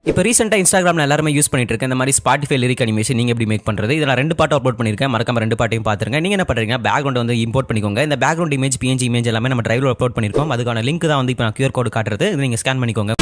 இப்போ ரீசெண்டாக இன்ஸ்டாகிராமில் எல்லாருமே யூஸ் பண்ணிட்டு இருக்கேன் இந்த மாதிரி ஸ்பாட்டிஃபை லிரிக் அனிமேஷன் நீங்கள் எப்படி மேக் பண்ணுறது. இதில் 2 பாட்டு அப்லோட் பண்ணியிருக்கேன், மறக்காம 2 பாட்டையும் பார்த்துருங்க. நீங்கள் என்ன பண்ணுறீங்க, பேக்ரவுண்ட் வந்து இம்போர்ட் பண்ணிக்கோங்க. இந்த பேக்ரவுண்ட் இமேஜ் PNG இமேஜ் எல்லாமே நம்ம டிரைவில் அப்லோட் பண்ணியிருக்கோம். அதுக்கான லிங்க் தான் வந்து இப்போ நான் QR கோடு காட்டுறது. இது நீங்கள் ஸ்கேன் பண்ணிக்கோங்க.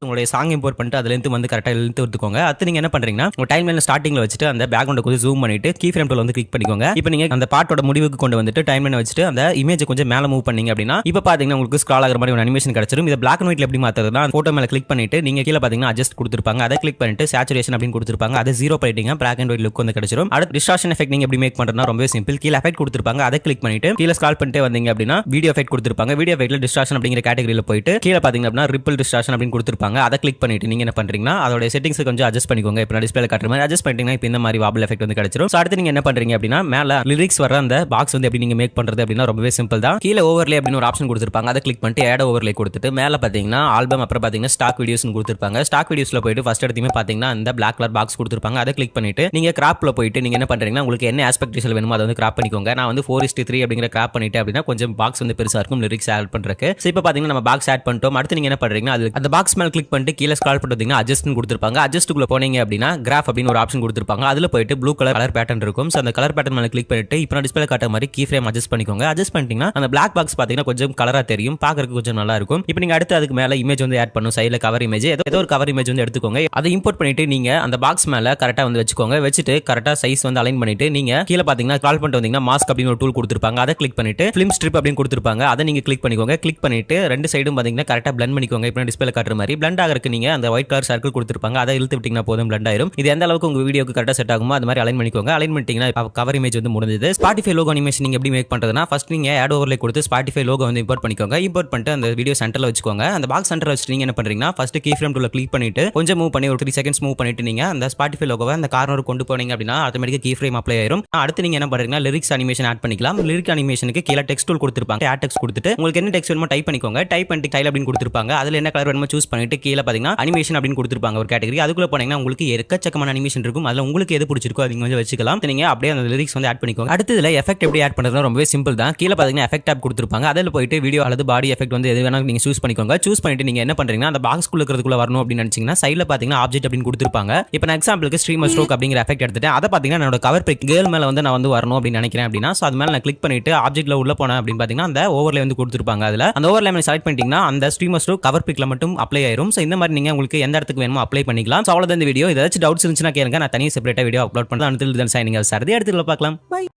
உங்களுடைய சாங் இம்போர்ட் பண்ணிட்டு அதுலேருந்து வந்து கரெக்டாக இழுத்து எடுத்துக்கோங்க. அது நீங்கள் என்ன பண்ணுறீங்கன்னா உங்கள் டைம் லைன் ஸ்டார்டிங்கில் வச்சுட்டு அந்த பேக்ரவுண்டை கொஞ்சம் ஜூம் பண்ணிட்டு கீ ஃப்ரேம் டூல் வந்து கிளிக் பண்ணிக்கோங்க. இப்போ நீங்கள் அந்த பாட்டோட முடிவுக்கு கொண்டு வந்துட்டு டைம் லைன் வச்சுட்டு அந்த இமேஜை கொஞ்சம் மேலே மூவ் பண்ணீங்க அப்படின்னா இப்போ பார்த்தீங்கன்னா உங்களுக்கு ஸ்க்ரால் ஆகிற மாதிரி ஒரு அனிமேஷன் கிடச்சிரும். இதை பிளாக் அண்ட் ஒயிட்ல எப்படி மாற்றுறதுனா ஃபோட்டோ மேலே கிளிக் பண்ணிட்டு நீங்கள் கீழே பார்த்தீங்கன்னா அட்ஜஸ்ட் கொடுத்துருப்பாங்க. அதை கிளிக் பண்ணிட்டு சேச்சுரேஷன் அப்படின்னு கொடுத்துருப்பாங்க. அதை 0 பண்ணிட்டீங்க, பிளாக் அண்ட் ஒயிட் லுக் வந்து கிடச்சிரும். அடுத்து டிஸ்டார்ஷன் எஃபெக்ட் நீங்கள் எப்படி மேக் பண்ணுறதுனா ரொம்ப சிம்பிள். கீழே எஃபெக்ட் கொடுத்துருப்பாங்க, அதை கிளிக் பண்ணிட்டு கீழே ஸ்க்ரால் பண்ணிட்டு வந்தீங்க அப்படின்னா வீடியோ எஃபெக்ட் கொடுத்துருப்பாங்க. வீடியோ எஃபெக்ட்ல டிஸ்டார்ஷன் அப்படிங்கிற கேட்டகரியில் போயிட்டு கீழே பார்த்தீங்க அப்படின்னா ரிப்பிள் டிஸ்டார்ஷன் அப்படின்னு கொடுத்துருப்பாங்க. அதை கிளிக் பண்ணிட்டு நீங்க என்ன பண்றீங்கன்னா அதோட செட்டிங்ஸ் கொஞ்சம் அட்ஜஸ்ட் பண்ணிக்கோங்க. இப்போ நான் டிஸ்ப்ளேல காட்டுற மாதிரி அட்ஜஸ்ட் பண்ணிட்டீங்கன்னா இப்போ இந்த மாதிரி வாபிள் எஃபெக்ட் வந்து கிடைச்சிரும். சோ அடுத்து நீங்க என்ன பண்றீங்க அப்படின்னா மேல லிரிக்ஸ் வர அந்த பாக்ஸ் வந்து எப்படி நீங்க மேக் பண்றது அப்படின்னா ரொம்பவே சிம்பிள் தான். கீழே ஓவர்லே அப்படின்னு ஒரு ஆப்ஷன் கொடுத்திருப்பாங்க. அதை கிளிக் பண்ணிட்டு ஆட் ஓவர்லே கொடுத்துட்டு மேல பாத்தீங்கன்னா ஆல்பம் அப்புறம் பாத்தீங்கன்னா ஸ்டாக் வீடியோஸ்னு கொடுத்திருப்பாங்க. ஸ்டாக் வீடியோஸ்ல போயிட்டு ஃபர்ஸ்ட் எடுத்துமே பாத்தீங்கன்னா அந்த பிளாக் கலர் பாக்ஸ் கொடுத்திருப்பாங்க. அதை கிளிக் பண்ணிட்டு நீங்க கிராப்ல போயிட்டு நீங்க என்ன பண்றீங்கன்னா உங்களுக்கு என்ன ஆஸ்பெக்ட் ரேஷியோ வேணுமோ அதை வந்து கிராப் பண்ணிக்கோங்க. நான் வந்து 4:3 அப்படிங்கிற கிராப் பண்ணிட்டு அப்படின்னா கொஞ்சம் பாக்ஸ் வந்து பெருசா இருக்கும் லிரிக்ஸ் ஆட் பண்றதுக்கு. சோ இப்போ பாத்தீங்கன்னா நம்ம பாக்ஸ் ஆட் பண்ணிட்டோம். அடுத்து நீங்க என்ன பண்றீங்கன்னா அது அந்த பாக்ஸ் மேல கிளிக் பண்ணிட்டு கீழே ஸ்க்ரால் பண்ணிட்டீங்கன்னா அட்ஜஸ்ட்னு கொடுத்திருப்பாங்க. அட்ஜஸ்ட்டுக்குள்ள போனீங்க அப்படின்னா கிராஃப் அப்படின்னு ஒரு ஆப்ஷன் கொடுத்திருப்பாங்க. அதுல போயிட்டு ப்ளூ கலர் பேட்டர்ன் இருக்கும். சோ அந்த கலர் பேட்டர்ன் மேல கிளிக் பண்ணிட்டு இப்போ நான் டிஸ்ப்ளேல காட்டுற மாதிரி கீ ஃப்ரேம் அட்ஜஸ்ட் பண்ணிக்கோங்க. அட்ஜஸ்ட் பண்ணிட்டீங்கன்னா அந்த பிளாக் பாக்ஸ் பாத்தீங்கன்னா கொஞ்சம் கலரா தெரியும், பார்க்கறதுக்கு கொஞ்சம் நல்லா இருக்கும். இப்போ நீங்க அடுத்து அதுக்கு மேல இமேஜ் வந்து ஆட் பண்ணும். சைடுல கவர் இமேஜ் ஏதோ ஒரு கவர் இமேஜ் வந்து எடுத்துக்கோங்க. அதை இம்போர்ட் பண்ணிட்டு நீங்க அந்த பாக்ஸ் மேல கரெக்டா வந்து வச்சுக்கோங்க. வச்சுட்டு கரெக்டா சைஸ் வந்து அலைன் பண்ணிட்டு நீங்க கீழே பாத்தீங்கன்னா ஸ்க்ரால் பண்ணிட்டு வந்தீங்கன்னா மாஸ்க் அப்படின்னு ஒரு டூல் கொடுத்திருப்பாங்க. அதை கிளிக் பண்ணிட்டு ஃபிலிம் ஸ்ட்ரிப் அப்படின்னு கொடுத்திருப்பாங்க. அதை நீங்க கிளிக் பண்ணிக்கோங்க. கிளிக் பண்ணிட்டு ரெண்டு சைடும் பாத்தீங்கன்னா கரெக்டா பிளண்ட் பண்ணிக்கோங்க. இப்போ டிஸ்ப்ளேல காட்டுற மாதிரி பிளண்ட் ஆகிறதுக்கு நீங்க அந்த ஒயிட் கலர் சர்க்கிள் கொடுத்திருப்பாங்க. அதை இழுத்து விட்டீங்கன்னா போதும் பிளண்ட் ஆயிரும். இது எந்த அளவுக்கு உங்க வீடியோக்கு கரெக்டா செட் ஆகுமோ அது மாதிரி அலைன் பண்ணிக்கோங்க. அலைன் பண்ணிட்டீங்கன்னா கவர் இமேஜ் வந்து முடிஞ்சது. ஸ்பாட்டிஃபை லோகோ அனிமேஷன் நீங்க எப்படி மேக் பண்றதுனா ஃபர்ஸ்ட் நீங்க ஆட் ஓவர்லே கொடுத்து ஸ்பாட்டிஃபை லோகோ வந்து இம்போர்ட் பண்ணிக்கோங்க. இம்போர்ட் பண்ணிட்டு அந்த வீடியோ சென்டர்ல வச்சுக்கோங்க. அந்த பாக்ஸ் சென்டர்ல வச்சுட்டு நீங்க என்ன பண்றீங்கன்னா ஃபர்ஸ்ட் கீ ஃப்ரேம் டூல்ல கிளிக் பண்ணிட்டு கொஞ்சம் மூவ் பண்ணி ஒரு 3 செகண்ட்ஸ் மூவ் பண்ணிட்டு நீங்க அந்த ஸ்பாட்டிஃபை லோகோவை அந்த கார்னருக்கு கொண்டு போனீங்க அப்படின்னா ஆட்டோமேட்டிக்கா கீ ஃப்ரேம் அப்ளை ஆயிரும். அடுத்து நீங்க என்ன பண்றீங்கன்னா லிரிக்ஸ் அனிமேஷன் ஆட் பண்ணிக்கலாம். லிரிக் அனிமேஷனுக்கு கீழ டெக்ஸ்ட் டூல் கொடுத்திருப்பாங்க. ஆட் டெக்ஸ்ட் கொடுத்துட்டு உங்களுக்கு என்ன டெக்ஸ்ட் வேணுமோ டைப் பண்ணிக்கோங்க. டைப் பண்ணிட்டு ஸ்டைல் அப்படின்னு கொடுத்திருப்பாங்க. அதுல என்ன கலர் வேணுமோ சூஸ் பண்ணிட்டு கீழ பாத்தீங்கன்னா அனிமேஷன் அப்படின்னு கொடுத்திருப்பாங்க ஒரு கேட்டகரி. அதுக்குள்ள போனீங்கன்னா உங்களுக்கு எக்கச்சக்கமான அனிமேஷன் இருக்கும். அதுல உங்களுக்கு எது பிடிச்சிருக்கோ அது நீங்க வச்சுக்கலாம். நீங்க அப்படியே அந்த லிரிக்ஸ் வந்து ஆட் பண்ணிக்கோங்க. அடுத்து இதுல எஃபெக்ட் எப்படி ஆட் பண்றதுனா ரொம்பவே சிம்பிள் தான். கீழ பாத்தீங்கன்னா எஃபெக்ட் டாப் கொடுத்திருப்பாங்க. அதுல போயிட்டு வீடியோ அல்லது பாடி எஃபெக்ட் வந்து எது வேணா நீங்க சூஸ் பண்ணிக்கோங்க. சூஸ் பண்ணிட்டு நீங்க என்ன பண்றீங்கன்னா அந்த பாக்ஸ்க்குள்ள இருக்கிறதுக்குள்ள வரணும் அப்படின்னு நினைச்சீங்கன்னா சைடுல பாத்தீங்கன்னா ஆப்ஜெக்ட் அப்படின்னு கொடுத்திருப்பாங்க. இப்போ நான் எக்ஸாம்பிளுக்கு ஸ்ட்ரீமர் ஸ்ட்ரோக் அப்படிங்கிற எஃபெக்ட் எடுத்துட்டேன். அதை பாத்தீங்கன்னா என்னோட கவர் பிக் கேர்ள் மேல வந்து நான் வந்து வரணும் அப்படின்னு நினைக்கிறேன் அப்படின்னா சோ அது மேல நான் கிளிக் பண்ணிட்டு ஆப்ஜெக்ட்ல உள்ள போனேன் அப்படின்னு பாத்தீங்கன்னா அந்த ஓவர்லே வந்து கொடுத்திருப்பாங்க. அதுல அந்த ஓவர்லே மேல செலக்ட் பண்ணிட்டீங்கன்னா அந்த ஸ்ட்ரீமர் ஸ்ட்ரோக் கவர் பிக்ல மட்டும் அப்ளை ஆயிரும். சோ இந்த மாதிரி நீங்க உங்களுக்கு எந்த இடத்துக்கு வேணுமோ அப்ளை பண்ணிக்கலாம். சோ அவ்வளவுதான் இந்த வீடியோ. ஏதாச்சும் டவுட்ஸ் இருந்துச்சுன்னா கேளுங்க, நான் தனியா செப்பரேட்டா வீடியோ அப்லோட் பண்றேன். அடுத்து சைனிங் ஆஃப் சார். அடுத்த வீடியோல பார்க்கலாம். பை.